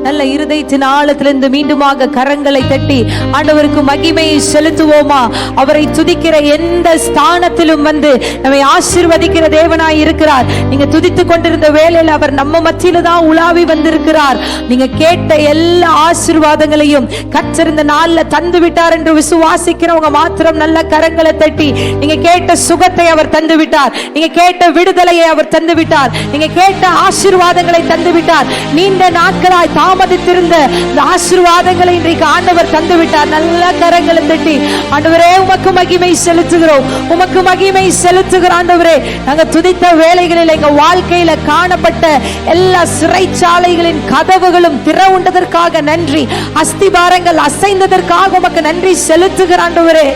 நல்ல இருதயத்தின் ஆழத்திலிருந்து மீண்டுமாக கரங்களை தட்டி ஆண்டவருக்கு மகிமையை செலுத்துவோமா? அவரை துதிக்கிற எந்த ஸ்தானத்திலும் நம்மை ஆசீர்வதிக்கிற தேவனாய் இருக்கிறார். நீங்க துதித்துக் கொண்டிருந்த வேளையில் அவர் நம்ம மத்தியில தான் உலாவி வந்திருக்கிறார். நீங்க கேட்ட எல்லா ஆசீர்வாதங்களையும் கர்த்தர் இந்த நாள்ல தந்து விட்டார் என்று விசுவாசிக்கிறவங்க மாத்திரம் நல்ல கரங்களை தட்டி, நீங்க கேட்ட சுகத்தை அவர் தந்து விட்டார், நீங்க கேட்ட விடுதலையை அவர் தந்து விட்டார், நீங்க கேட்ட ஆசீர்வாதங்களை தந்து விட்டார். நீண்ட நாட்களாய் தாமதித்திருந்த இந்த ஆசீர்வாதங்களை இன்றைக்கு ஆண்டவர் தந்து விட்டார். நல்ல கரங்களை தட்டி, ஆண்டவரே உமக்கு மகிமை செலுத்துகிறோம், உமக்கு மகிமை செலுத்துகிற ஆண்டவரே. நாங்க துதித்த வேளைகளில் எங்க வாழ்க்கையில காணப்பட்ட எல்லா சிறைச்சாலைகளின் கதவுகளும் திறவுண்டதற்காக நன்றி. அஸ்திபாரங்கள் அசைந்ததற்காக உமக்கு நன்றி செலுத்துகிற ஆண்டவரே.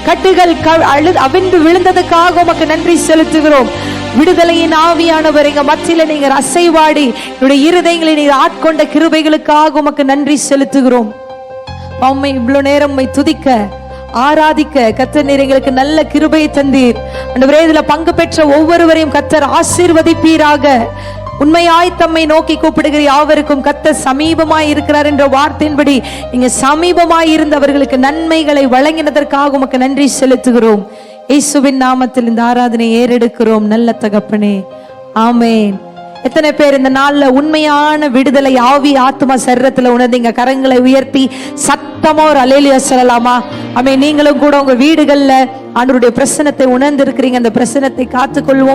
கட்டுகள் அவிழ்ந்து விழுந்ததற்காக உமக்கு நன்றி செலுத்துகிறோம். விடுதலையின் ஆவியானவர் எங்க மத்தியில நீங்க அசைவாடி என்னுடைய இருதயங்களை நீர் ஆட்கொண்ட கிருபைகளுக்காக உமக்கு நன்றி செலுத்துகிறோம். உம்மை இவ்வளவு நேரம் துதிக்க ஆராதிக்க கர்த்தர் நீர் எங்களுக்கு நல்ல கிருபையை தந்தீர். ஆண்டவரே, இதுல பங்கு பெற்ற ஒவ்வொருவரையும் கர்த்தர் ஆசீர்வதிப்பீராக. உண்மையாய் தம்மை நோக்கி கூப்பிடுகிற யாவருக்கும் கர்த்தர் சமீபமாய் இருக்கிறார் என்ற வார்த்தையின்படி நீங்க சமீபமாய் இருந்தவர்களுக்கு நன்மைகளை வழங்கினதற்காக உமக்கு நன்றி செலுத்துகிறோம். இயேசுவின் நாமத்தில் இந்த ஆராதனை ஏறெடுக்கிறோம் நல்ல தகப்பனே, ஆமென். எத்தனை பேர் இந்த நாள்ல உண்மையான விடுதலை ஆவி ஆத்மா சரீரத்துல உணர்ந்தீங்க? கரங்களை உயர்த்தி சத்தமா ஒரு அல்லேலூயா சொல்லலாமா? ஆமென். நீங்களும் கூட உங்க வீடுகள்ல ஆண்டவருடைய பிரசன்னத்தை உணர்ந்து இருக்கிறீங்க. அந்த பிரசன்னத்தை காத்துக்கொள்வோம்.